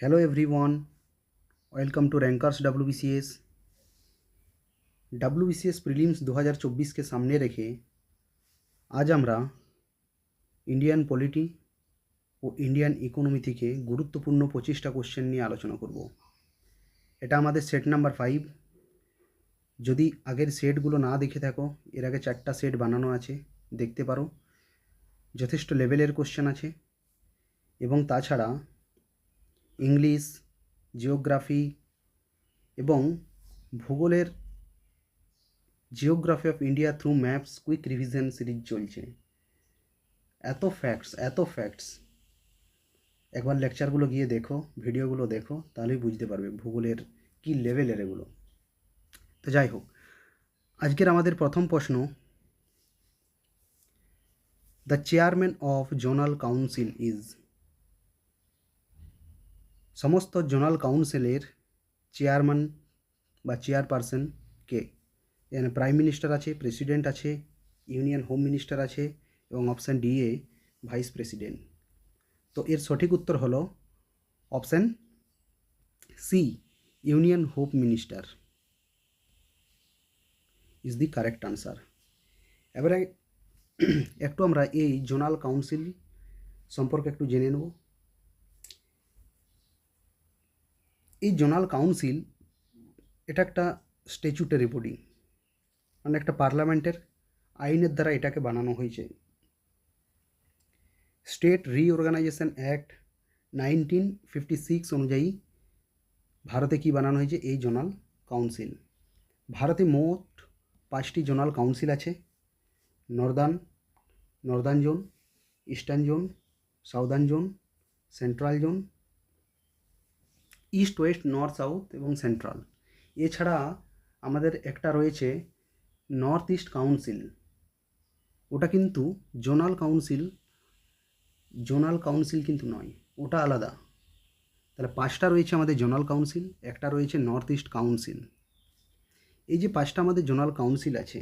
Hello everyone, welcome to Rankers WBCS। WBCS prelims 2024কে সামনে রেখে আজ আমরা ইন্ডিয়ান পলিটি ও ইন্ডিয়ান ইকোনমি থেকে গুরুত্বপূর্ণ 25টা কোশ্চেন নিয়ে আলোচনা করব। এটা আমাদের সেট নাম্বার 5। যদি আগের সেটগুলো না দেখে থাকো, এর আগে 4টা সেট বানানো আছে, দেখতে পারো। যথেষ্ট লেভেলের কোশ্চেন আছে এবং তাছাড়া ইংলিশ, জিওগ্রাফি এবং ভূগোলের geography of India through maps quick revision series চলছে। এত ফ্যাক্টস একবার লেকচারগুলো গিয়ে দেখো, ভিডিওগুলো দেখো, তাহলেই বুঝতে পারবে ভূগোলের কী লেভেলের এগুলো। তো যাই হোক, আজকের আমাদের প্রথম প্রশ্ন, the chairman of zonal council is. সমস্ত জোনাল কাউন্সিলের চেয়ারম্যান বা চেয়ারপারসন কে? এখানে প্রাইম মিনিস্টার আছে, প্রেসিডেন্ট আছে, ইউনিয়ন হোম মিনিস্টার আছে এবং option D a vice president. তো এর সঠিক উত্তর হলো option C, union home minister is the correct answer. এবারে একটু আমরা এই জোনাল কাউন্সিল সম্পর্কে একটু জেনে নেব। এই জোনাল কাউন্সিল এটা একটা স্ট্যাচুটারি বডি, মানে একটা পার্লামেন্টের আইনের দ্বারা এটাকে বানানো হয়েছে। স্টেট রিঅর্গানাইজেশন অ্যাক্ট 1956 অনুযায়ী ভারতে কি বানানো হয়েছে এই জোনাল কাউন্সিল। ভারতে মোট 5টি জোনাল কাউন্সিল আছে। Northern zone, eastern zone, southern zone, central zone, east West, north south এবং সেন্ট্রাল। এছাড়া আমাদের একটা রয়েছে নর্থ ইস্ট কাউন্সিল, ওটা কিন্তু জোনাল কাউন্সিল কিন্তু নয়, ওটা আলাদা। তাহলে 5টা রয়েছে আমাদের জোনাল কাউন্সিল, একটা রয়েছে নর্থ ইস্ট কাউন্সিল। এই যে 5টা আমাদের জোনাল কাউন্সিল আছে,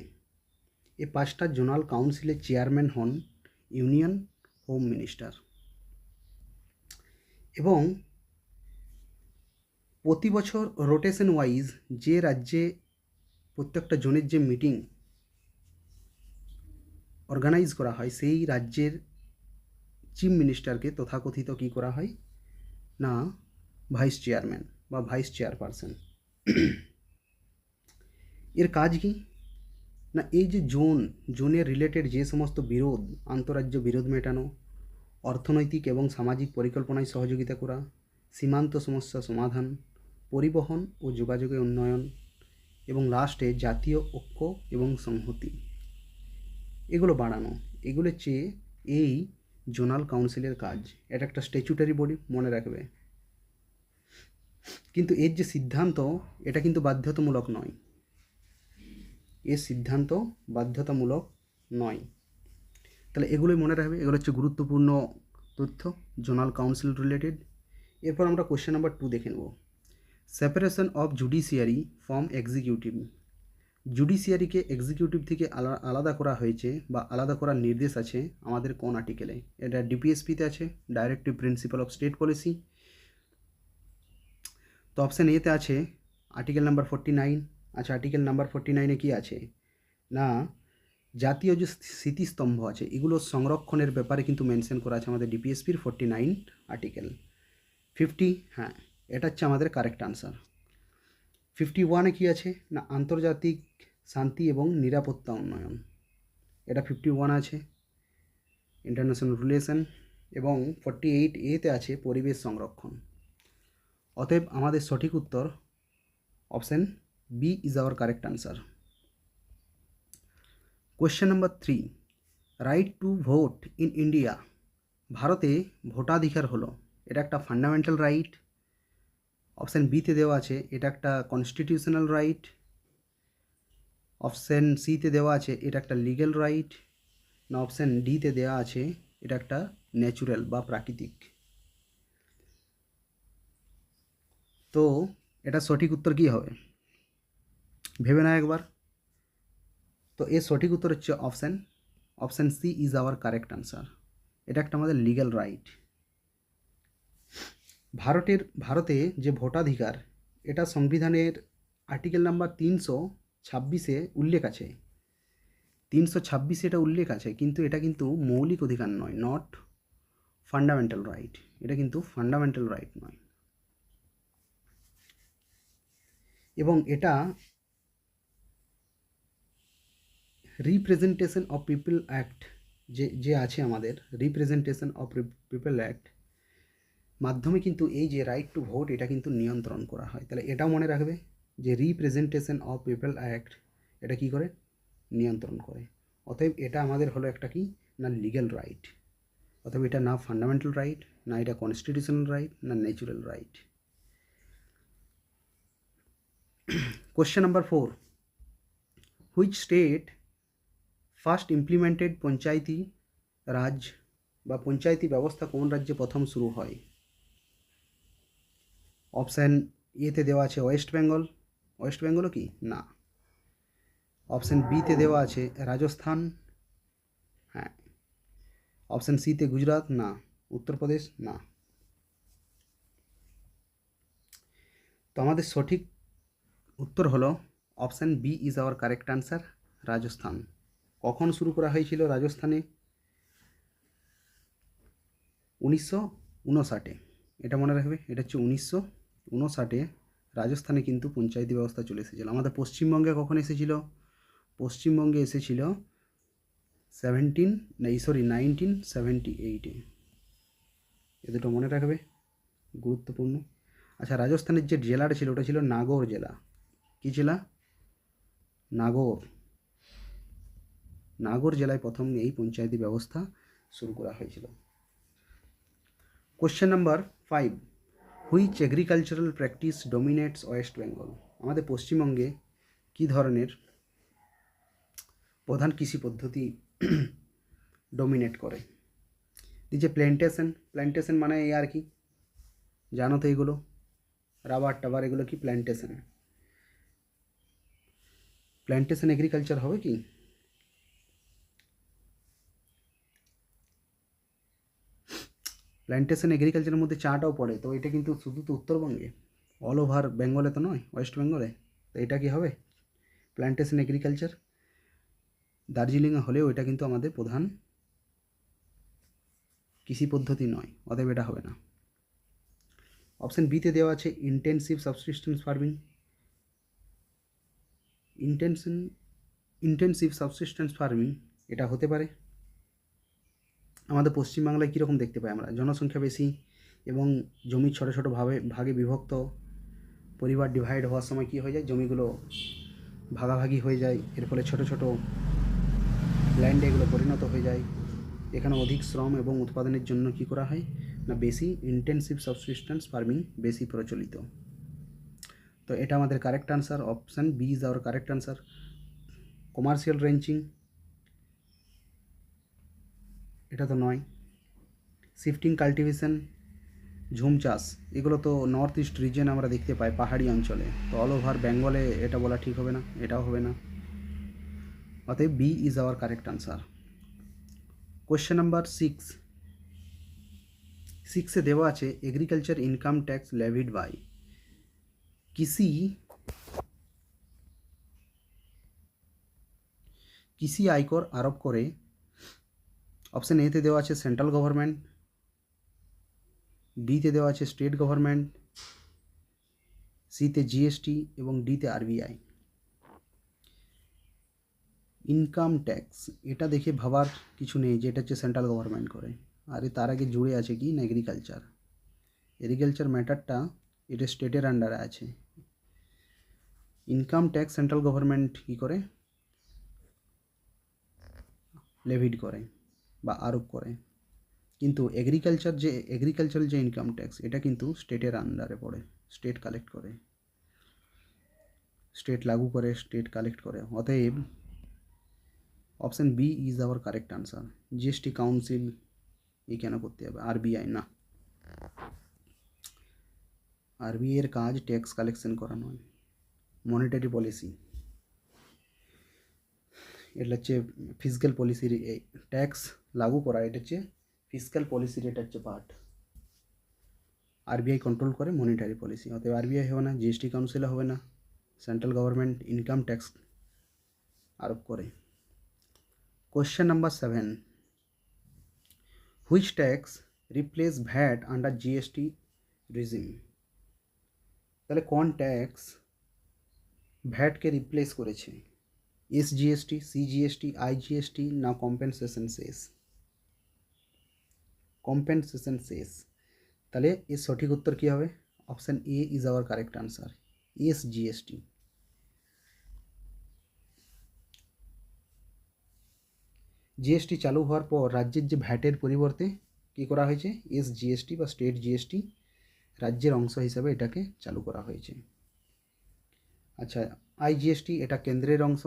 এই 5টা জোনাল কাউন্সিলের চেয়ারম্যান হন ইউনিয়ন হোম মিনিস্টার। এবং প্রতি বছর রোটেশন ওয়াইজ যে রাজ্যে প্রত্যেকটা জোনের যে মিটিং অর্গানাইজ করা হয়, সেই রাজ্যের চিফ মিনিস্টারকে তথাকথিত কী করা হয় না ভাইস চেয়ারম্যান বা ভাইস চেয়ারপারসন। এর কাজ কি না, এই যে জোনের রিলেটেড যে সমস্ত বিরোধ, আন্তঃরাজ্য বিরোধ মেটানো, অর্থনৈতিক এবং সামাজিক পরিকল্পনায় সহযোগিতা করা, সীমান্ত সমস্যা সমাধান, পরিবহন ও যোগাযোগের উন্নয়ন এবং লাস্টে জাতীয় ঐক্য এবং সংহতি, এগুলো বাড়ানো, এগুলো চেয়ে এই জোনাল কাউন্সিলের কাজ। এটা একটা স্ট্যাচুটারি বডি, মনে রাখবে। কিন্তু এর যে সিদ্ধান্ত, এটা কিন্তু বাধ্যতামূলক নয়। এর সিদ্ধান্ত বাধ্যতামূলক নয়। তাহলে এগুলোই মনে রাখবে, এগুলো হচ্ছে গুরুত্বপূর্ণ তথ্য জোনাল কাউন্সিল রিলেটেড। এরপর আমরা কোশ্চেন নাম্বার 2 দেখে নেব। Separation of judiciary from executive. জুডিশিয়ারিকে এক্সিকিউটিভ থেকে আলাদা করা হয়েছে বা আলাদা করার নির্দেশ আছে আমাদের কোন আর্টিকেলে? এটা ডিপিএসপিতে আছে, directive principle of state policy. তো অপশান এতে আছে আর্টিকেল নাম্বার 49। আচ্ছা, আর্টিকেল নাম্বার 49-এ কী আছে না, জাতীয় যে স্মৃতিস্তম্ভ আছে এগুলো সংরক্ষণের ব্যাপারে কিন্তু মেনশন করা আছে আমাদের ডিপিএসপির 49 আর্টিকেল। 50, হ্যাঁ, এটা হচ্ছে আমাদের কারেক্ট আনসার। 51-এ কী আছে না, আন্তর্জাতিক শান্তি এবং নিরাপত্তা উন্নয়ন, এটা 51 আছে, ইন্টারন্যাশনাল রিলেশন। এবং 48A-তে আছে পরিবেশ সংরক্ষণ। অতএব আমাদের সঠিক উত্তর option B is our correct answer. Question number 3, right to vote in India. ভারতে ভোটাধিকার হলো, এটা একটা ফান্ডামেন্টাল রাইট। অপশান বিতে দেওয়া আছে এটা একটা কনস্টিটিউশনাল রাইট। অপশান সিতে দেওয়া আছে এটা একটা লিগ্যাল রাইট, না অপশান ডিতে দেওয়া আছে এটা একটা ন্যাচুরাল বা প্রাকৃতিক। তো এটা সঠিক উত্তর কী হবে ভেবে না একবার। তো এর সঠিক উত্তর হচ্ছে option C is our correct answer. এটা একটা আমাদের লিগ্যাল রাইট। ভারতে যে ভোটাধিকার, এটা সংবিধানের আর্টিকেল নাম্বার 326-এ উল্লেখ আছে। 326 এটা উল্লেখ আছে, কিন্তু এটা কিন্তু মৌলিক অধিকার নয়, নট ফান্ডামেন্টাল রাইট। এটা কিন্তু ফান্ডামেন্টাল রাইট নয়। এবং এটা রিপ্রেজেন্টেশন অফ পিপল অ্যাক্ট যে আছে আমাদের, রিপ্রেজেন্টেশন অফ পিপল অ্যাক্ট মাধ্যমে কিন্তু এই যে রাইট টু ভোট, এটা কিন্তু নিয়ন্ত্রণ করা হয়। তাহলে এটাও মনে রাখবে যে রিপ্রেজেন্টেশন অফ পিপল অ্যাক্ট এটা কি করে, নিয়ন্ত্রণ করে। অতএব এটা আমাদের হলো একটা কি না লিগ্যাল রাইট। অতএব এটা না ফান্ডামেন্টাল রাইট, না এটা কনস্টিটিউশনাল রাইট, না natural right. Question number 4, which state first implemented Panchayati Raj বা পঞ্চায়েতি ব্যবস্থা কোন রাজ্যে প্রথম শুরু হয়? অপশান এতে দেওয়া আছে ওয়েস্ট বেঙ্গল। ওয়েস্ট বেঙ্গলও কি না। অপশান বিতে দেওয়া আছে রাজস্থান, হ্যাঁ। অপশান সিতে গুজরাট, না। উত্তরপ্রদেশ, না। তো আমাদের সঠিক উত্তর হলো option B is our correct answer, Rajasthan. কখন শুরু করা হয়েছিল রাজস্থানে? 1959-এ। এটা মনে রাখবে, এটা হচ্ছে 1959-এ রাজস্থানে কিন্তু পঞ্চায়েতি ব্যবস্থা চলে এসেছিলো। আমাদের পশ্চিমবঙ্গে কখন এসেছিল? পশ্চিমবঙ্গে এসেছিল 1978-এ। এ দুটো মনে রাখবে, গুরুত্বপূর্ণ। আচ্ছা, রাজস্থানের যে জেলাটা ছিল ওটা ছিল নাগৌর জেলা। কী জেলা? নাগৌর। নাগৌর জেলায় প্রথম এই পঞ্চায়েতি ব্যবস্থা শুরু করা হয়েছিল। Question number 5, which agricultural practice dominates West Bengal? আমাদের পশ্চিমবঙ্গে কী ধরনের প্রধান কৃষি পদ্ধতি ডমিনেট করে? এই যে প্ল্যান্টেশন, প্ল্যান্টেশন মানে এই আর কি, জানো তো এগুলো, রাবার টাবার, এগুলো কি প্ল্যান্টেশন। প্ল্যান্টেশন এগ্রিকালচার হবে কি? প্ল্যান্টেশন এগ্রিকালচারের মধ্যে চাটাও পড়ে, তো এটা কিন্তু শুধু তো উত্তরবঙ্গে, অল ওভার বেঙ্গলে তো নয়, ওয়েস্ট বেঙ্গলে। তো এটা কি হবে প্ল্যান্টেশন এগ্রিকালচার? দার্জিলিংয়ে হলেও এটা কিন্তু আমাদের প্রধান কৃষি পদ্ধতি নয়, অতএব এটা হবে না। অপশান বিতে দেওয়া আছে intensive subsistence farming. Intensive subsistence farming এটা হতে পারে। আমাদের পশ্চিমবাংলায় কীরকম দেখতে পাই আমরা, জনসংখ্যা বেশি এবং জমি ছোটো ছোটো ভাগে বিভক্ত, পরিবার ডিভাইড হওয়ার সময় কী হয়ে যায়, জমিগুলো ভাগাভাগি হয়ে যায়, এর ফলে ছোটো ছোটো ল্যান্ডে এগুলো পরিণত হয়ে যায়। এখানে অধিক শ্রম এবং উৎপাদনের জন্য কী করা হয় না বেশি ইন্টেন্সিভ সাবসিস্টেন্স ফার্মিং বেশি প্রচলিত। তো এটা আমাদের correct answer, option B is our correct answer. Commercial ranching এটা তো নয়। শিফটিং কাল্টিভেশন, ঝুম চাষ, এগুলো তো নর্থ ইস্ট রিজিয়নে আমরা দেখতে পাই, পাহাড়ি অঞ্চলে। তো অল ওভার বেঙ্গলে এটা বলা ঠিক হবে না, এটাও হবে না। অতএব B is our correct answer. Question number 6 দেওয়া আছে agriculture income tax levied by. কৃষি আয়কর আরোপ করে। অপশান এতে দেওয়া আছে সেন্ট্রাল গভর্নমেন্ট, বিতে দেওয়া আছে স্টেট গভর্নমেন্ট, সিতে জিএসটি এবং ডিতে আরবিআই। ইনকাম ট্যাক্স এটা দেখে ভাবার কিছু নেই যে এটা হচ্ছে সেন্ট্রাল গভর্নমেন্ট করে, আর তার আগে জুড়ে আছে কি না এগ্রিকালচার ম্যাটারটা এটা স্টেটের আন্ডারে আছে। ইনকাম ট্যাক্স সেন্ট্রাল গভর্নমেন্ট কী করে, লেভিড করে বা আরোপ করে, কিন্তু এগ্রিকালচারাল যে ইনকাম ট্যাক্স এটা কিন্তু স্টেটের আন্ডারে পড়ে, স্টেট কালেক্ট করে, স্টেট লাগু করে, স্টেট কালেক্ট করে। অতএব option B is our correct answer. GST council এই কেন করতে হবে, আরবিআই না। আরবিআই এর কাজ ট্যাক্স কালেকশন করা নয়, মনিটারি পলিসি। এটা হচ্ছে ফিসক্যাল পলিসির, ট্যাক্স লাগু করা, এটা হচ্ছে ফিসক্যাল পলিসির, এটা হচ্ছে পার্ট। আরবিআই কন্ট্রোল করে মনিটারি পলিসি, অতএব আরবিআই হবে না, জিএসটি কাউন্সিলও হবে না, সেন্ট্রাল গভর্নমেন্ট ইনকাম ট্যাক্স আরোপ করে। Question number 7, which tax replace VAT under GST regime? তাহলে কোন ট্যাক্স ভ্যাটকে রিপ্লেস করেছে? এসজিএসটি, সিজিএসটি, আইজিএসটি না কম্পেনসেশন সেস? কম্পেনসেশন সেস। তাহলে এর সঠিক উত্তর কী হবে? Option A is our correct answer, SGST. GST চালু হওয়ার পর রাজ্যের যে ভ্যাটের পরিবর্তে কী করা হয়েছে? এসজিএসটি বা স্টেট জিএসটি রাজ্যের অংশ হিসাবে এটাকে চালু করা হয়েছে। আচ্ছা, আইজিএসটি এটা কেন্দ্রের অংশ,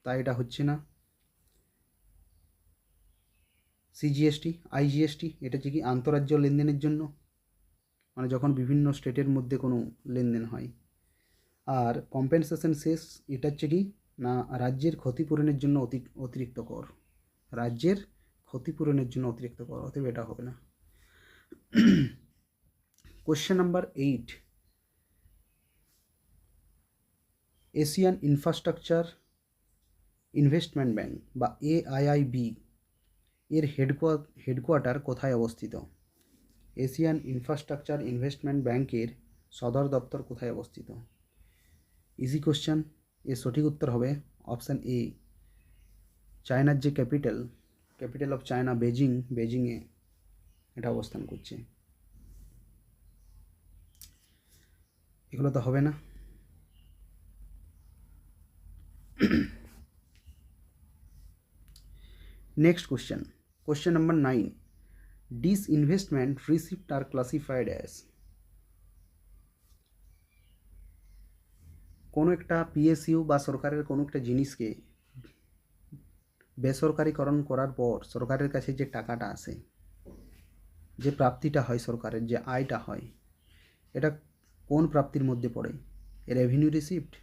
তাই এটা হচ্ছে না। সিজিএসটি, আইজিএসটি এটা হচ্ছে কি আন্তঃরাজ্য লেনদেনের জন্য, মানে যখন বিভিন্ন স্টেটের মধ্যে কোনো লেনদেন হয়। আর কম্পেনসেশন সেস এটা হচ্ছে কি না রাজ্যের ক্ষতিপূরণের জন্য অতিরিক্ত কর, রাজ্যের ক্ষতিপূরণের জন্য অতিরিক্ত কর, অতএব এটা হবে না। Question number 8, Asian infrastructure investment bank বা এআইআইবি এর হেডকোয়ার্টার কোথায় অবস্থিত? এশিয়ান ইনফ্রাস্ট্রাকচার ইনভেস্টমেন্ট ব্যাংকের সদর দপ্তর কোথায় অবস্থিত? ইজি কোশ্চেন, এর সঠিক উত্তর হবে অপশান এ, চায়নার যে ক্যাপিটাল অফ চায়না বেজিংয়ে এটা অবস্থান করছে। এগুলো তো হবে না। Next question number 9, disinvestment receipt are classified as? কোনো একটা পিএসইউ বা সরকারের কোনো একটা জিনিসকে বেসরকারিকরণ করার পর সরকারের কাছে যে টাকাটা আসে, যে প্রাপ্তিটা হয় সরকারের, যে আয়টা হয়, এটা কোন প্রাপ্তির মধ্যে পড়ে? রেভিনিউ রিসিপ্ট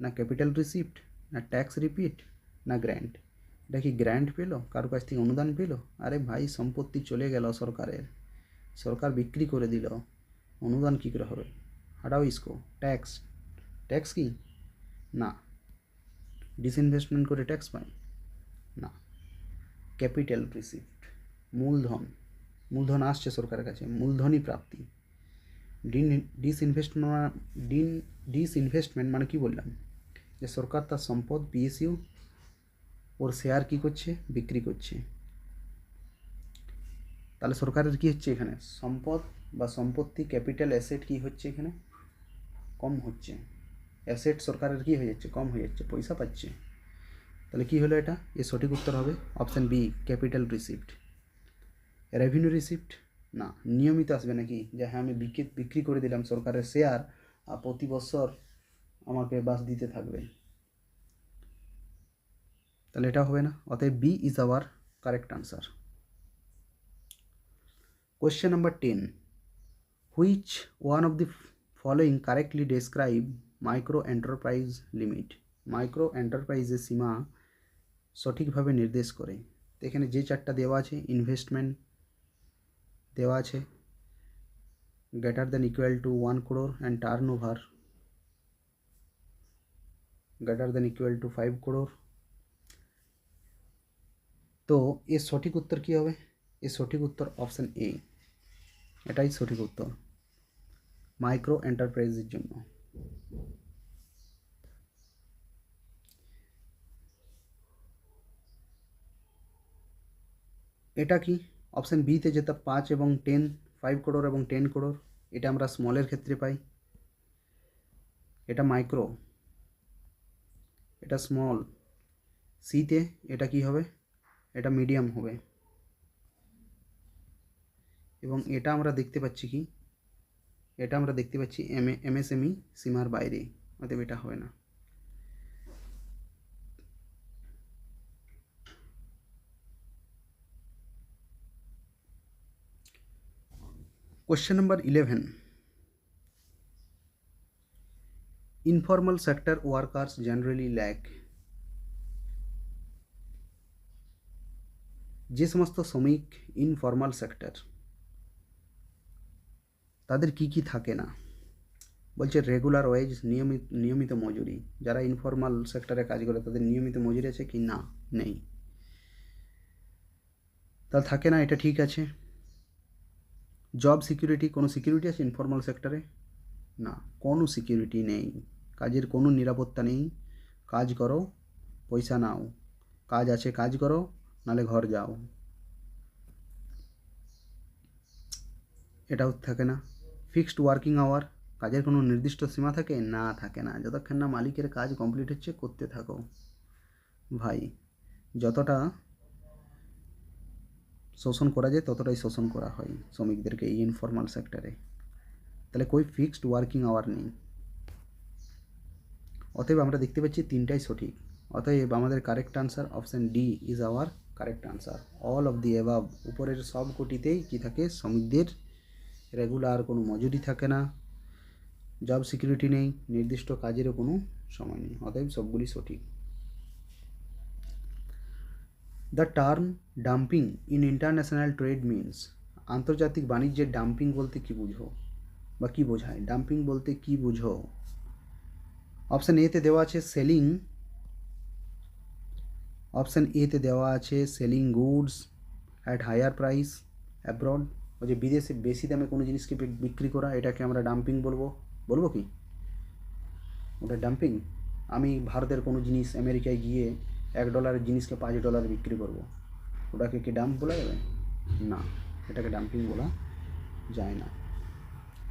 না ক্যাপিটাল রিসিপ্ট না ট্যাক্স রিপিট না গ্র্যান্ট? এটা কি গ্র্যান্ট পেলো, কারো কাছ থেকে অনুদান পেলো? আরে ভাই, সম্পত্তি চলে গেল সরকারের, সরকার বিক্রি করে দিল, অনুদান কী করে হবে? হাটাও ইসকো, ট্যাক্স কি না, ডিসইনভেস্টমেন্ট করে ট্যাক্স পায় না, ক্যাপিটাল রিসিপ্ট, মূলধন আসছে সরকারের কাছে, মূলধনই প্রাপ্তি। ডিসইনভেস্টমেন্ট মানে কি বললাম, যে সরকার তার সম্পদ পিএসইউ ওর শেয়ার কী করছে, বিক্রি করছে। তাহলে সরকারের কী হচ্ছে এখানে? সম্পদ বা সম্পত্তি, ক্যাপিটাল অ্যাসেট কী হচ্ছে এখানে? কম হচ্ছে। অ্যাসেট সরকারের কী হয়ে যাচ্ছে? কম হয়ে যাচ্ছে, পয়সা পাচ্ছে। তাহলে কী হলো এটা? এর সঠিক উত্তর হবে option B, capital receipt. Revenue receipt না, নিয়মিত আসবে নাকি, যে হ্যাঁ আমি বিক্রি করে দিলাম সরকারের শেয়ার আর প্রতি বছর আমাকে বাস দিতে থাকবে, তাহলে এটা হবে না, অতএব B is our correct answer. Question number 10, which one of the following correctly describe micro enterprise limit? Micro এন্টারপ্রাইজের সীমা সঠিকভাবে নির্দেশ করে। তো এখানে যে চারটা দেওয়া আছে, ইনভেস্টমেন্ট দেওয়া আছে, greater than equal to 1 crore and turn over greater than equal to 5 crore। তো এর সঠিক উত্তর কী হবে? এর সঠিক উত্তর অপশান এ, এটাই সঠিক উত্তর মাইক্রো এন্টারপ্রাইজের জন্য। এটা কি অপশান বিতে যেটা 5 এবং 10, 5 crore এবং 10 crore, এটা আমরা স্মলের ক্ষেত্রে পাই, এটা মাইক্রো, এটা স্মল। সিতে এটা কি হবে? এটা মিডিয়াম হবে। এবং এটা আমরা দেখতে পাচ্ছি কি, এটা আমরা দেখতে পাচ্ছি এমএসএমই সীমার বাইরে, অতএব এটা হবে না। Question number 11, informal sector workers generally lack? যে সমস্ত শ্রমিক ইনফর্মাল সেক্টর, তাদের কি কি থাকে না? বলছে রেগুলার ওয়েজ, নিয়মিত মজুরি। যারা ইনফর্মাল সেক্টরে কাজ করে তাদের নিয়মিত মজুরি আছে কি না? নেই। তা থাকে না, এটা ঠিক আছে। জব সিকিউরিটি, কোনো সিকিউরিটি আছে ইনফর্মাল সেক্টরে? না, কোনো সিকিউরিটি নেই, কাজের কোনো নিরাপত্তা নেই। কাজ করো, পয়সা নাও, কাজ আছে কাজ করো, নালে ঘর যাও। এটাও থাকে না। ফিক্সড ওয়ার্কিং আওয়ার, কাজের কোনো নির্দিষ্ট সীমা থাকে না? থাকে না, যতক্ষণ না মালিকের কাজ কমপ্লিট হচ্ছে করতে থাকো। ভাই, যতটা শোষণ করা যায় ততটাই শোষণ করা হয় শ্রমিকদেরকে এই ইনফর্মাল সেক্টরে। তাহলে কই ফিক্সড ওয়ার্কিং আওয়ার নেই। অতএব আমরা দেখতে পাচ্ছি তিনটাই সঠিক। অতএব আমাদের correct answer option D is our correct answer. All of the above, উপরের সব কোটিতেই কী থাকে? শ্রমিকদের রেগুলার কোনো মজুরি থাকে না, জব সিকিউরিটি নেই, নির্দিষ্ট কাজেরও কোনো সময় নেই। অতএব সবগুলি সঠিক। The term dumping in international trade means, আন্তর্জাতিক বাণিজ্যে ডাম্পিং বলতে কী বুঝো বা কী বোঝায়? ডাম্পিং বলতে কী বুঝো? অপশান এতে দেওয়া আছে সেলিং, অপশান এতে দেওয়া আছে selling goods at higher price abroad, ওই যে বিদেশে বেশি দামে কোনো জিনিসকে বিক্রি করা, এটাকে আমরা ডাম্পিং বলবো কি? ওটা ডাম্পিং। আমি ভারতের কোনো জিনিস আমেরিকায় গিয়ে $1 জিনিসকে $5 বিক্রি করব, ওটাকে কি ডাম্প বলা যাবে? না, এটাকে ডাম্পিং বলা যায় না,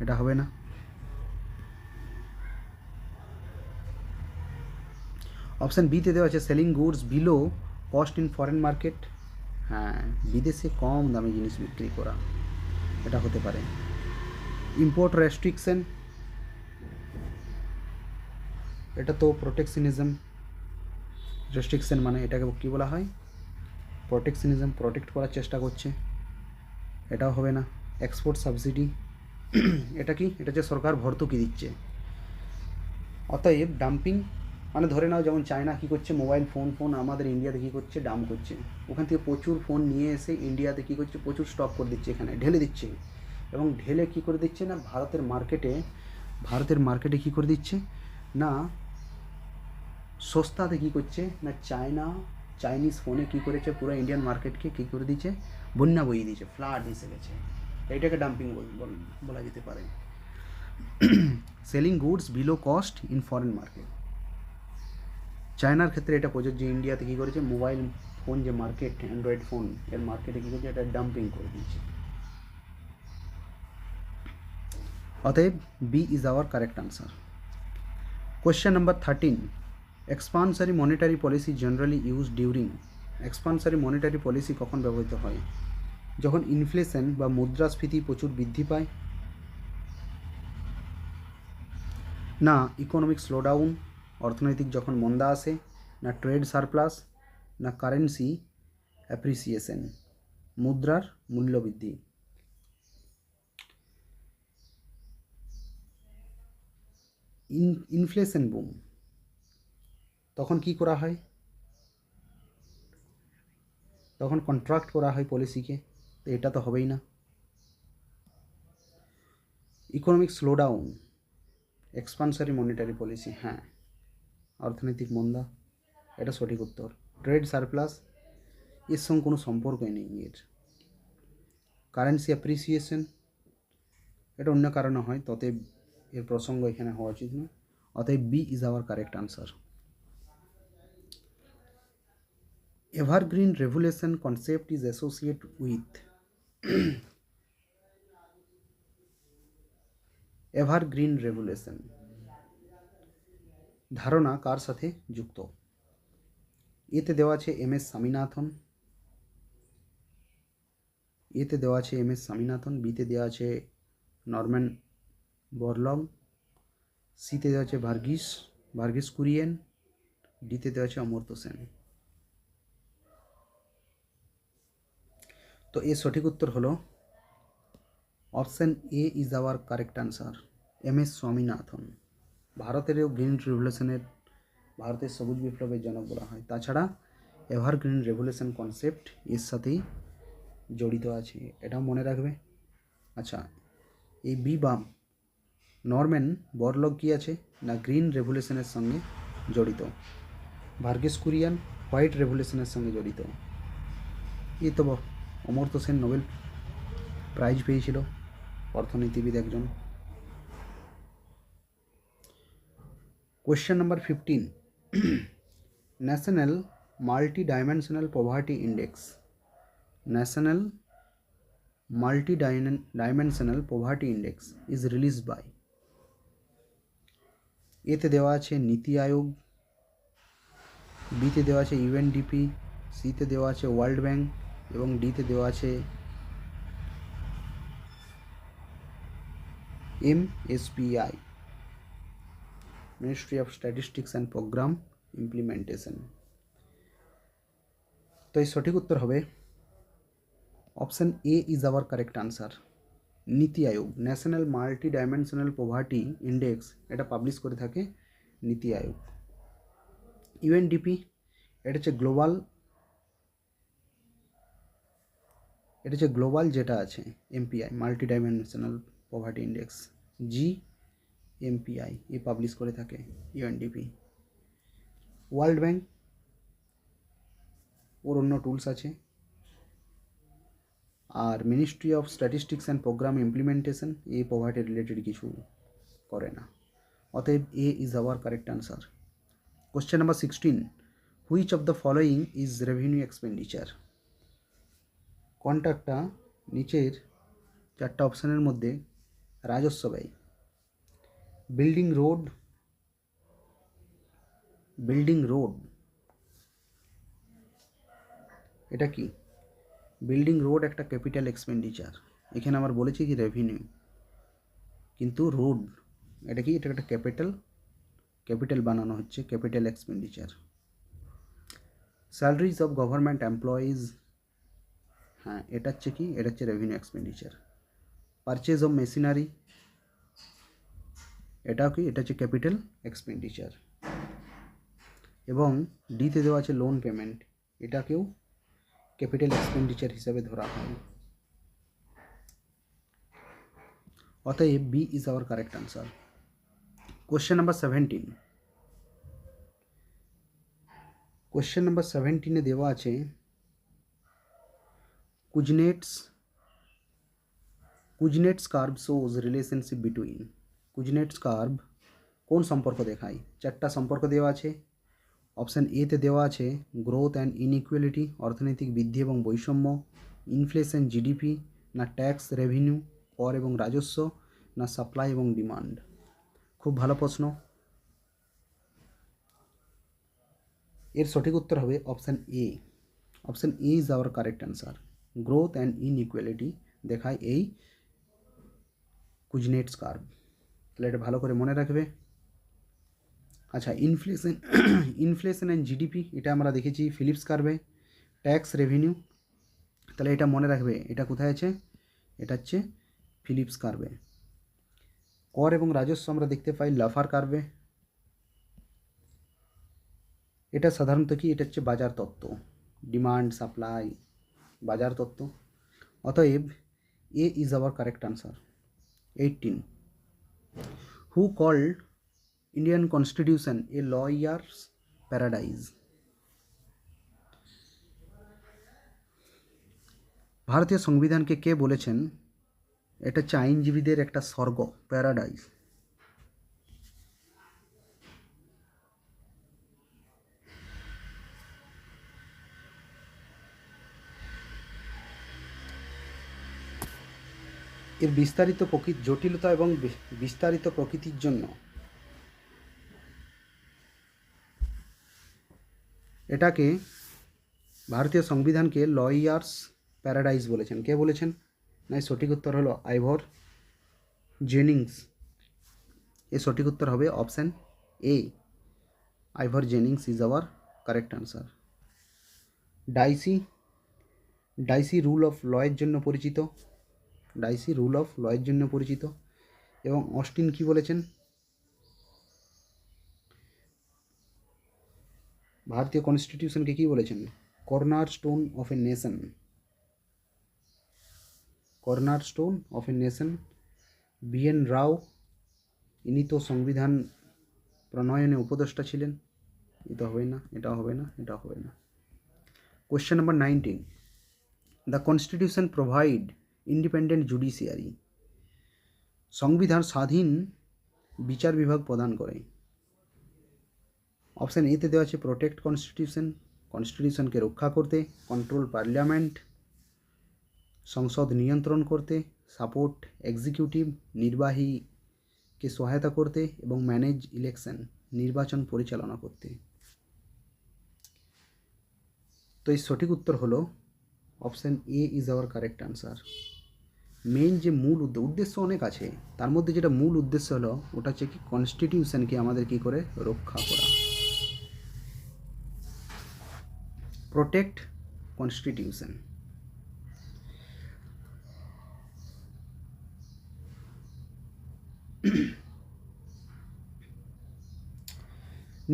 এটা হবে না। অপশান বিতে দেওয়া আছে selling goods below cost in foreign market. হ্যাঁ, বিদেশে কম দামে জিনিস বিক্রি করা, এটা হতে পারে। ইম্পোর্ট রেস্ট্রিকশন, এটা তো প্রোটেকশনিজম। রেস্ট্রিকশন মানে এটাকে কী বলা হয়? প্রোটেকশনিজম, প্রোটেক্ট করার চেষ্টা করছে, এটাও হবে না। এক্সপোর্ট সাবসিডি, এটা কি? এটা যে সরকার ভর্তুকি দিচ্ছে। অতএব ডাম্পিং মানে ধরে নাও যেমন চায়না কী করছে, মোবাইল ফোন আমাদের ইন্ডিয়াতে কী করছে? ডাম্প করছে। ওখান থেকে প্রচুর ফোন নিয়ে এসে ইন্ডিয়াতে কী করছে? প্রচুর স্টক করে দিচ্ছে, এখানে ঢেলে দিচ্ছে। এবং ঢেলে কী করে দিচ্ছে না, ভারতের মার্কেটে কী করে দিচ্ছে না, সস্তাতে কী করছে না, চাইনিজ ফোনে কী করেছে? পুরো ইন্ডিয়ান মার্কেটকে কী করে দিচ্ছে? বন্যা বইয়ে দিয়েছে, ফ্লাড এসে গেছে। এইটাকে ডাম্পিং বলা যেতে পারে। Selling goods below cost in foreign market, চায়নার ক্ষেত্রে এটা প্রযোজ্য। ইন্ডিয়াতে কী করেছে? মোবাইল ফোন যে মার্কেট, অ্যান্ড্রয়েড ফোন এর মার্কেটে কী করছে? এটা ডাম্পিং করে দিয়েছে। অতএব B is our correct answer. Question number 13, expansionary monetary policy generally use during, expansionary monetary policy কখন ব্যবহৃত হয়? যখন ইনফ্লেশন বা মুদ্রাস্ফীতি প্রচুর বৃদ্ধি পায়, না ইকোনমিক স্লোডাউন, অর্থনৈতিক যখন মন্দা আসে, না ট্রেড সারপ্লাস, না কারেন্সি অ্যাপ্রিসিয়েশন, মুদ্রার মূল্যবৃদ্ধি। ইনফ্লেশন বুম, তখন কি করা হয়? তখন কন্ট্রাক্ট করা হয় পলিসিকে, তো এটা তো হবেই না। ইকোনমিক স্লোডাউন, এক্সপানসারি মনিটারি পলিসি, হ্যাঁ অর্থনৈতিক মন্দা, এটা সঠিক উত্তর। ট্রেড সারপ্লাস, এর সঙ্গে কোনো সম্পর্কই নেই এর। কারেন্সি অ্যাপ্রিসিয়েশন, এটা অন্য কারণে হয়, ততএব এর প্রসঙ্গ এখানে হওয়া উচিত না। অতএব B is our correct answer. Evergreen revolution concept is associate with, evergreen revolution ধারণা কার সাথে যুক্ত? এতে দেওয়া আছে এম.এস. স্বামীনাথন, এতে দেওয়া আছে এম.এস. স্বামীনাথন, বিতে দেওয়া আছে নরম্যান বরলগ, সিতে দেওয়া আছে ভার্গিস কুরিয়েন, ডিতে দেওয়া আছে অমর্ত্য সেন। তো এর সঠিক উত্তর হলো option A is our correct answer, M S. Swaminathan. ভারতেরও গ্রিন রেভলিউশনের, ভারতের সবুজ বিপ্লবের জনক বলা হয়। তাছাড়া এভারগ্রিন রেভলিউশন কনসেপ্ট এর সাথেই জড়িত আছে, এটাও মনে রাখবে। আচ্ছা, এই বি বা নরম্যান বরলগ কী আছে না গ্রিন রেভলিউশনের সঙ্গে জড়িত। ভার্গেস কুরিয়ান হোয়াইট রেভলিউশনের সঙ্গে জড়িত। এই তো অমর্ত্য সেন নোবেল প্রাইজ পেয়েছিল, অর্থনীতিবিদ একজন। Question number 15, national multi dimensional poverty index, national multi dimensional poverty index is release by. এতে দেওয়া আছে নীতি আয়োগ, বিতে দেওয়া আছে ইউএনডিপি, সিতে দেওয়া আছে ওয়ার্ল্ড ব্যাংক এবং ডিতে দেওয়া আছে MSPI, ministry of statistics and programme implementation. তো এই সঠিক উত্তর হবে option A is our correct answer. NITI Aayog, national multi dimensional poverty index, এটা পাবলিশ করে থাকে নীতি আয়োগ। ইউএনডিপি, এটা হচ্ছে গ্লোবাল যেটা আছে MPI, multi dimensional poverty index, GMPI এ পাবলিশ করে থাকে ইউএনডিপি। ওয়ার্ল্ড ব্যাংক, ওর অন্য টুলস আছে। আর ministry of statistics and programme implementation এই পভার্টি রিলেটেড কিছু করে না। অতএব A is our correct answer. Question number 16, which of the following is revenue expenditure. কোনটা নিচের চারটা অপশানের মধ্যে রাজস্ব ব্যয়? বিল্ডিং রোড, এটা কি? বিল্ডিং রোড একটা ক্যাপিটাল এক্সপেন্ডিচার, এখানে আমার বলেছি কি রেভিনিউ, কিন্তু রোড এটা কি? এটা একটা ক্যাপিটাল বানানো হচ্ছে, capital expenditure. Salaries of government employees, হ্যাঁ এটা হচ্ছে কি? এটা হচ্ছে revenue expenditure. Purchase of machinery, এটাও কি? এটা হচ্ছে ক্যাপিটাল এক্সপেন্ডিচার। এবং ডিতে দেওয়া আছে লোন পেমেন্ট, এটাকেও ক্যাপিটাল এক্সপেন্ডিচার হিসাবে ধরা হয়। অতএব B is our correct answer. Question number 17, question number 17-এ দেওয়া আছে Kuznets curve shows relationship between. Kuznets curve কোন সম্পর্ক দেখায়? চারটা সম্পর্ক দেওয়া আছে। অপশান এতে দেওয়া আছে গ্রোথ অ্যান্ড ইনইকুয়ালিটি, অর্থনৈতিক বৃদ্ধি এবং বৈষম্য, ইনফ্লেশন জিডিপি, না ট্যাক্স রেভিনিউ, কর এবং রাজস্ব, না সাপ্লাই এবং ডিমান্ড। খুব ভালো প্রশ্ন। এর সঠিক উত্তর হবে option A. Option A is our correct answer. Growth and inequality দেখায় এই কুজনেটস কার্ভ। তাহলে এটা ভালো করে মনে রাখবে। আচ্ছা, ইনফ্লেশন অ্যান্ড জিডিপি এটা আমরা দেখেছি ফিলিপস কার্ভে। ট্যাক্স রেভিনিউ, তাহলে এটা মনে রাখবে, এটা কোথায় আছে? এটা হচ্ছে ফিলিপস কার্ভে। কর এবং রাজস্ব আমরা দেখতে পাই লাফার কার্ভে। এটা সাধারণত কি? এটা হচ্ছে বাজার তত্ত্ব, ডিমান্ড সাপ্লাই, বাজার তত্ত্ব। অতএব A is our correct answer. 18, who called Indian constitution a lawyers paradise. ভারতীয় সংবিধানকে কে বলেছেন এটা হচ্ছে আইনজীবীদের একটা স্বর্গ, প্যারাডাইজ? এর বিস্তারিত জটিলতা এবং বিস্তারিত প্রকৃতির জন্য এটাকে, ভারতীয় সংবিধানকে লয়ার্স প্যারাডাইজ বলেছেন। কে বলেছেন? না, সঠিক উত্তর হলো আইভর জেনিংস। এর সঠিক উত্তর হবে option A, Ivor Jennings is our correct answer. Dicey rule of লয়ের জন্য পরিচিত, ডাইসি রুল অফ লয়ের জন্য পরিচিত। এবং অস্টিন কি বলেছেন? ভারতীয় কনস্টিটিউশনকে কি বলেছেন? Corner stone of a nation, corner stone of a nation BN রাও, ইনি তো সংবিধান প্রণয়নে উপদেষ্টা ছিলেন। এটা হবে না, এটা হবে না, এটা হবে না। Question number 19, the constitution provide independent judiciary. সংবিধান স্বাধীন বিচার বিভাগ প্রদান করে। অপশান এতে দেওয়া আছে প্রোটেক্ট কনস্টিটিউশন, কনস্টিটিউশনকে রক্ষা করতে, কন্ট্রোল পার্লামেন্ট, সংসদ নিয়ন্ত্রণ করতে, সাপোর্ট এক্সিকিউটিভ, নির্বাহীকে সহায়তা করতে, এবং ম্যানেজ ইলেকশন, নির্বাচন পরিচালনা করতে। তো এই সঠিক উত্তর হলো option A is our correct answer. Main যে মূল উদ্দেশ্য অনেক আছে, তার মধ্যে যেটা মূল উদ্দেশ্য হলো ওটা হচ্ছে কি কনস্টিটিউশনকে আমাদের কী করে রক্ষা করা। Protect constitution.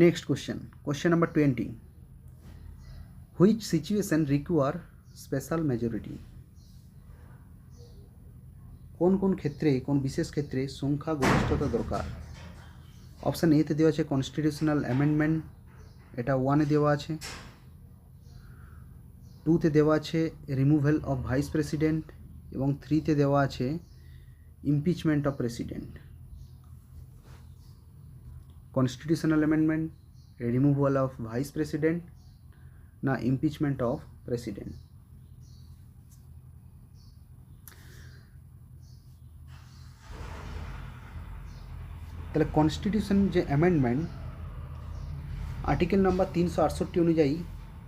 Next question number 20, which situation require special majority. কোন কোন ক্ষেত্রে, কোন বিশেষ ক্ষেত্রে সংখ্যাগরিষ্ঠতা দরকার। অপশান এতে দেওয়া আছে কনস্টিটিউশনাল অ্যামেন্ডমেন্ট, এটা 1-এ দেওয়া আছে। 2-তে দেওয়া আছে রিমুভাল অফ ভাইস প্রেসিডেন্ট, এবং 3-তে দেওয়া আছে impeachment of president. Constitutional amendment, removal of vice president, না ইমপিচমেন্ট অফ প্রেসিডেন্ট। তাহলে কনস্টিটিউশন যে অ্যামেন্ডমেন্ট, আর্টিকেল নাম্বার 368 অনুযায়ী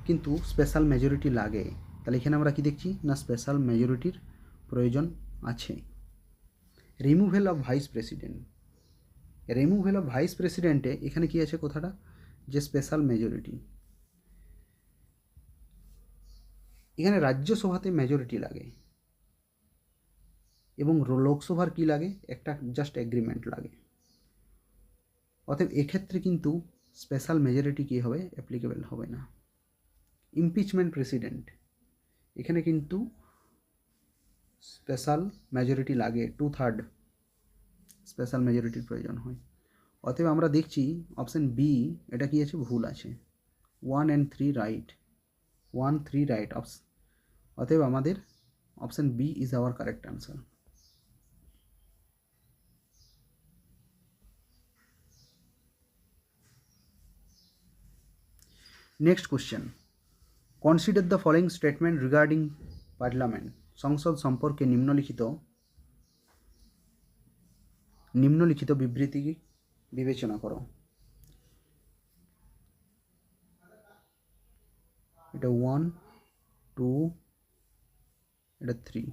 কিন্তু স্পেশাল মেজরিটি লাগে। তাহলে এখানে আমরা কি দেখছি না স্পেশাল মেজরিটির প্রয়োজন আছে। Removal of vice president, removal of vice প্রেসিডেন্টে এখানে কি আছে কথাটা, যে স্পেশাল মেজরিটি। এখানে রাজ্যসভাতে মেজরিটি লাগে এবং লোকসভার কি লাগে, একটা জাস্ট এগ্রিমেন্ট লাগে। অতএব এক্ষেত্রে কিন্তু স্পেশাল মেজরিটি কী হবে, অ্যাপ্লিকেবল হবে না। ইমপিচমেন্ট প্রেসিডেন্ট, এখানে কিন্তু স্পেশাল মেজরিটি লাগে, 2/3 স্পেশাল মেজরিটির প্রয়োজন হয়। অতএব আমরা দেখছি অপশান বি এটা কি আছে, ভুল আছে। 1 and 3 রাইট, 1, 3 রাইট। অতএব আমাদের option B is our correct answer. Next question, consider the following statement regarding parliament. সংসদ সম্পর্কে নিম্নলিখিত বিবৃতি বিবেচনা করো। এটা 1, 2, এটা 3।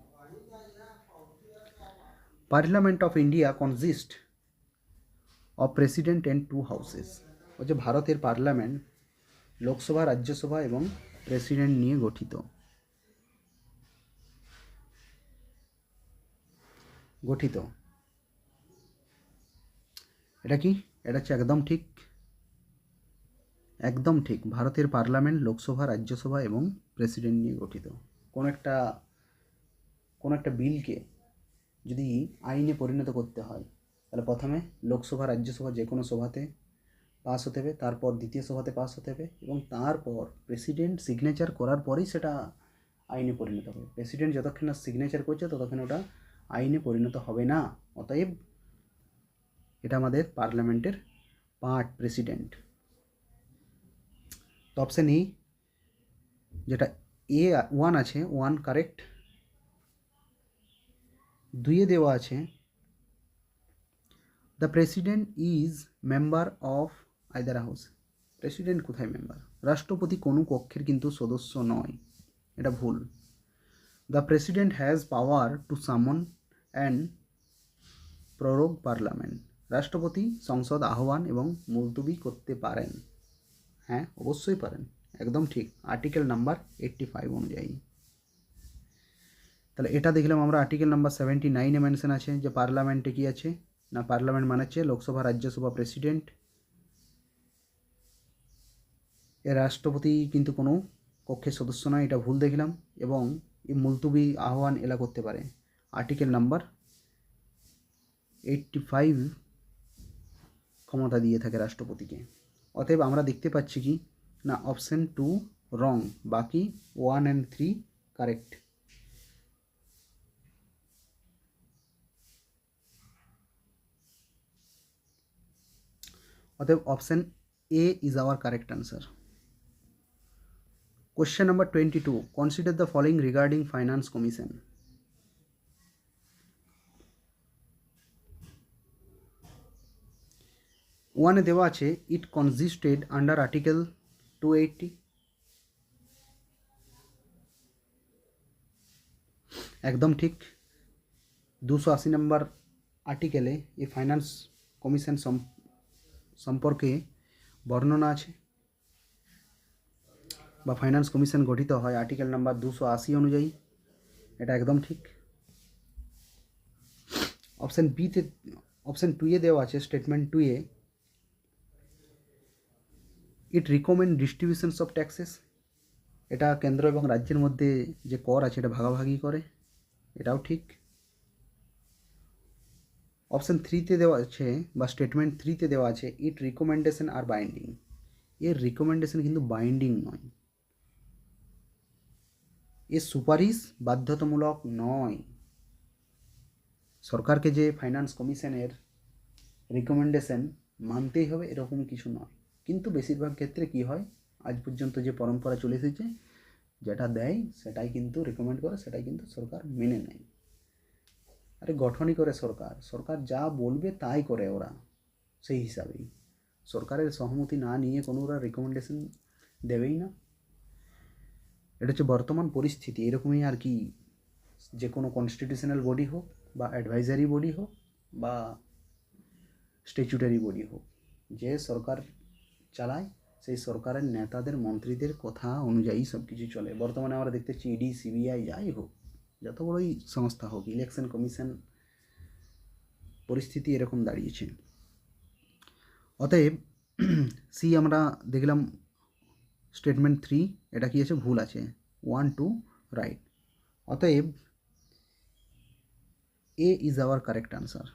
Parliament of India consist of president and 2 houses. হচ্ছে ভারতের পার্লামেন্ট লোকসভা, রাজ্যসভা এবং প্রেসিডেন্ট নিয়ে গঠিত। এটা কি, এটা হচ্ছে একদম ঠিক। ভারতের পার্লামেন্ট লোকসভা, রাজ্যসভা এবং প্রেসিডেন্ট নিয়ে গঠিত। কোনো একটা বিলকে যদি আইনে পরিণত করতে হয়, তাহলে প্রথমে লোকসভা, রাজ্যসভা যে কোনো সভাতে পাস হতে হবে, তারপর দ্বিতীয় সভাতে পাস হতে হবে, এবং তারপর প্রেসিডেন্ট সিগনেচার করার পরেই সেটা আইনে পরিণত হবে। প্রেসিডেন্ট যতক্ষণ না সিগনেচার করছে ততক্ষণ ওটা আইনে পরিণত হবে না। অতএব এটা আমাদের পার্লামেন্টের পার্ট, প্রেসিডেন্ট। তো অপশান ই যেটা A1 আছে, 1 কারেক্ট। 2-এ দেওয়া আছে the president is member of either house. President কোথায় মেম্বার? রাষ্ট্রপতি কোনো কক্ষের কিন্তু সদস্য নয়, এটা ভুল। The president has power to summon and prorogue parliament. রাষ্ট্রপতি সংসদ আহ্বান এবং মুলতবি করতে পারেন। হ্যাঁ, অবশ্যই পারেন, একদম ঠিক, আর্টিকেল নাম্বার 85 অনুযায়ী। তাহলে এটা দেখলাম আমরা। আর্টিকেল নাম্বার 79-এ মেনশন আছে যে পার্লামেন্টে কী আছে না, পার্লামেন্ট মানে হচ্ছে লোকসভা, রাজ্যসভা, প্রেসিডেন্ট। এর রাষ্ট্রপতি কিন্তু কোনো কক্ষের সদস্য নয়, এটা ভুল দেখলাম। এবং এই মুলতবি আহ্বান এলা করতে পারে, আর্টিকেল নাম্বার 85 ক্ষমতা দিয়ে থাকে রাষ্ট্রপতিকে। অতএব আমরা দেখতে পাচ্ছি কি না অপশন 2 রং, বাকি 1 and 3 কারেক্ট। অতএব option A is our correct answer. Question number 22. Consider the following regarding Finance Commission. ওয়ানে দেওয়া আছে ইট কনজিস্টেড আন্ডার আর্টিকেল 280, একদম ঠিক। 280 নম্বর আর্টিকেলে এই ফাইন্যান্স কমিশন সম্পর্কে বর্ণনা আছে, বা ফাইন্যান্স কমিশন গঠিত হয় আর্টিকেল নাম্বার 280 অনুযায়ী, এটা একদম ঠিক। অপশন বিতে, অপশন 2 এ দেওয়া আছে statement 2 A it recommend distributions of taxes, এটা কেন্দ্র এবং রাজ্যের মধ্যে যে কর আছে এটা ভাগাভাগি করে, এটাও ঠিক। অপশন 3তে দেওয়া আছে বা স্টেটমেন্ট 3তে দেওয়া আছে ইট রিকমেন্ডেশন আর বাইন্ডিং, এর রিকমেন্ডেশন কিন্তু বাইন্ডিং নয়, এর সুপারিশ বাধ্যতামূলক নয়। সরকারকে যে ফাইন্যান্স কমিশনের রিকমেন্ডেশন মানতেই হবে এরকম কিছু নয়, কিন্তু বেশিরভাগ ক্ষেত্রে কি হয়, আজ পর্যন্ত যে পরম্পরা চলে এসেছে যেটা দেয় সেটাই কিন্তু রিকমেন্ড করে, সেটাই কিন্তু সরকার মেনে নেয়। আরে গঠনই করে সরকার, সরকার যা বলবে তাই করে ওরা, সেই হিসাবেই সরকারের সহমতি না নিয়ে কোনো ওরা রিকমেন্ডেশন দেবেই না। এটা হচ্ছে বর্তমান পরিস্থিতি, এরকমই আর কি। যে কোনো কনস্টিটিউশনাল বডি হোক বা অ্যাডভাইজারি বডি হোক বা স্ট্যাচুটারি বডি হোক, যে সরকার চালায় সেই সরকারের নেতাদের মন্ত্রীদের কথা অনুযায়ী সব কিছু চলে। বর্তমানে আমরা দেখতে পাচ্ছি ইডি, সিবিআই যাই হোক, যত বড়ই সংস্থা হোক, ইলেকশন কমিশন, পরিস্থিতি এরকম দাঁড়িয়েছে। অতএব সি আমরা দেখলাম স্টেটমেন্ট 3 এটা কি আছে, ভুল আছে, 1 2 রাইট। অতএব A is our correct answer.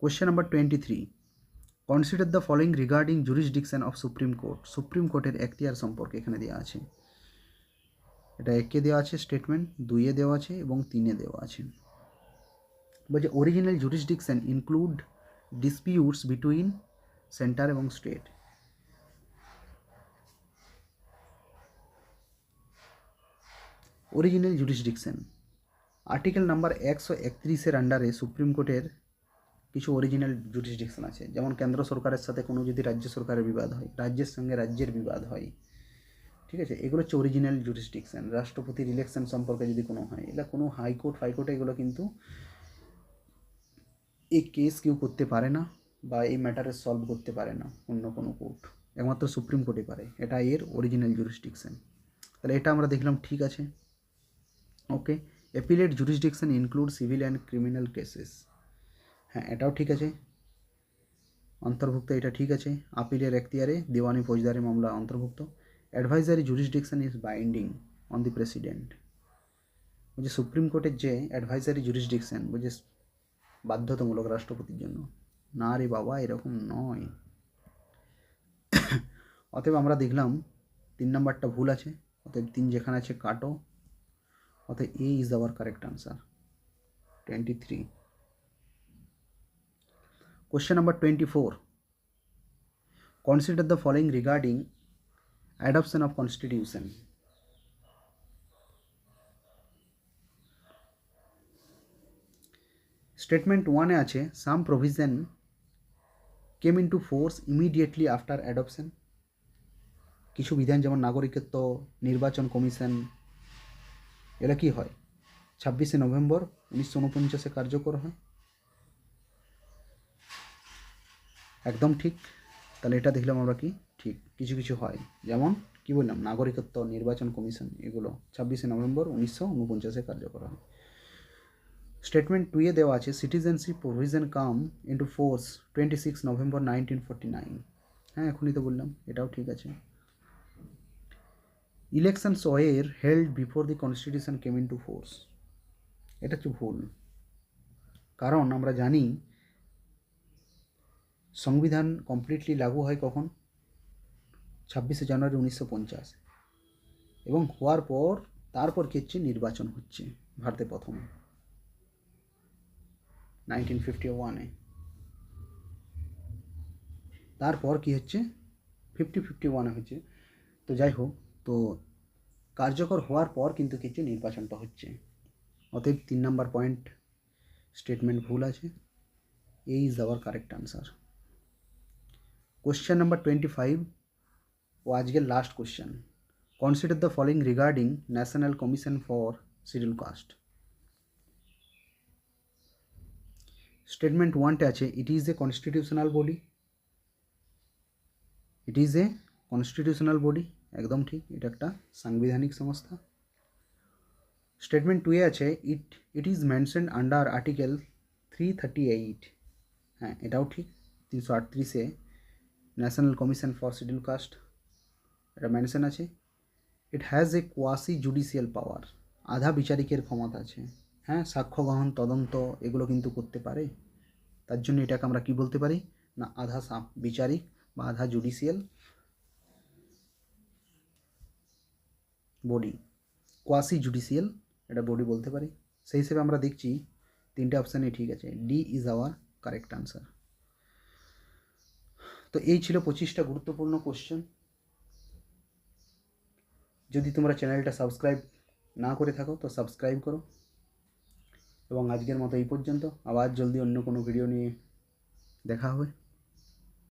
Question number 23. Consider the following regarding jurisdiction of supreme court, supreme কোর্টের এখতিয়ার সম্পর্কে এখানে দেওয়া আছে। এটা 1-এ দেওয়া আছে স্টেটমেন্ট, 2-এ দেওয়া আছে এবং 3-এ দেওয়া আছে। বলছে original jurisdiction include disputes between centre এবং state. Original jurisdiction article number 131-এর আন্ডারে সুপ্রিম কোর্টের কিছু অরিজিনাল জুরিসডিকশন আছে, যেমন কেন্দ্র সরকারের সাথে কোনো যদি রাজ্য সরকারের বিবাদ হয়, রাজ্যের সঙ্গে রাজ্যের বিবাদ হয়, ঠিক আছে, এগুলো হচ্ছে অরিজিনাল জুরিসডিকশন। রাষ্ট্রপতির ইলেকশন সম্পর্কে যদি কোনো হয়, এটা কোনো হাইকোর্ট ফাইকোর্টে এগুলো কিন্তু এই কেস কেউ করতে পারে না বা এই ম্যাটারে সলভ করতে পারে না অন্য কোনো কোর্ট, একমাত্র সুপ্রিম কোর্টে পারে, এটা এর অরিজিনাল জুরিসডিকশন। তাহলে এটা আমরা দেখলাম ঠিক আছে। Okay, appellate jurisdiction include civil and criminal cases, হ্যাঁ এটাও ঠিক আছে, অন্তর্ভুক্ত, এটা ঠিক আছে। আপিলের এখতিয়ারে দেওয়ানি ফৌজদারি মামলা অন্তর্ভুক্ত। Advisory jurisdiction is binding on the president, বলছে সুপ্রিম কোর্টের যে অ্যাডভাইজারি জুরিসডিকশন বলছে বাধ্যতামূলক রাষ্ট্রপতির জন্য, না রে বাবা এরকম নয়। অতএব আমরা দেখলাম 3 নাম্বারটা ভুল আছে, অতএব 3 যেখানে আছে কাটো, অতএব A is our correct answer. 23. Question number 24. Consider the following regarding adoption of constitution. Statement 1 এ আছে some provision came into force immediately after adoption. কিছু বিধান যেমন নাগরিকত্ব, নির্বাচন কমিশন, এরা কি হয় 26শে নভেম্বর 1949 কার্যকর হয়, একদম ঠিক। তাহলে এটা দেখলাম আমরা কি ঠিক, কিছু কিছু হয় যেমন কি বললাম নাগরিকত্ব, নির্বাচন কমিশন, এগুলো 26শে নভেম্বর 1949 কার্যকর হয়। স্টেটমেন্ট 2-এ দেওয়া আছে citizenship provision come into force 26 November 1949, হ্যাঁ এখনই তো বললাম, এটাও ঠিক আছে। Elections were held before the constitution came into force, এটা হচ্ছে ভুল। কারণ আমরা জানি সংবিধান কমপ্লিটলি লাগু হয় কখন? 26শে জানুয়ারি 1950, এবং হওয়ার পর তারপর কি হচ্ছে? নির্বাচন হচ্ছে ভারতে প্রথম 1951-এ। তারপর কি হচ্ছে? 51-এ হচ্ছে। তো যাই হোক, তো কার্যকর হওয়ার পর কিন্তু কিছু নির্বাচনটা হচ্ছে। অতএব 3 নম্বর পয়েন্ট স্টেটমেন্ট ভুল আছে। এই is our correct answer. Question number 25 ও আজকের last question. Consider the following regarding national commission for scheduled caste. Statement 1-টে আছে, it is a constitutional body. It is a constitutional body, একদম ঠিক, এটা একটা সাংবিধানিক সংস্থা। স্টেটমেন্ট 2-এ আছে, it is mentioned under article 338। হ্যাঁ, এটাও ঠিক, 338-এ national commission for scheduled caste এটা মেনশন আছে। It has a quasi judicial পাওয়ার, আধা বিচারিকের ক্ষমতা আছে। হ্যাঁ, সাক্ষ্য গ্রহণ, তদন্ত এগুলো কিন্তু করতে পারে। তার জন্য এটাকে আমরা কি বলতে পারি না, আধা বিচারিক বা আধা জুডিশিয়াল বডি, কোয়াসি জুডিশিয়াল এটা বডি বলতে পারি। সেই হিসেবে আমরা দেখছি 3টে অপশানই ঠিক আছে, D is our correct answer. তো এই ছিল 25টা গুরুত্বপূর্ণ কোশ্চেন। যদি তোমরা চ্যানেলটা সাবস্ক্রাইব না করে থাকো তো সাবস্ক্রাইব করো, এবং আজকের মতো এই পর্যন্ত। আবার জলদি অন্য কোনো ভিডিও নিয়ে দেখা হবে।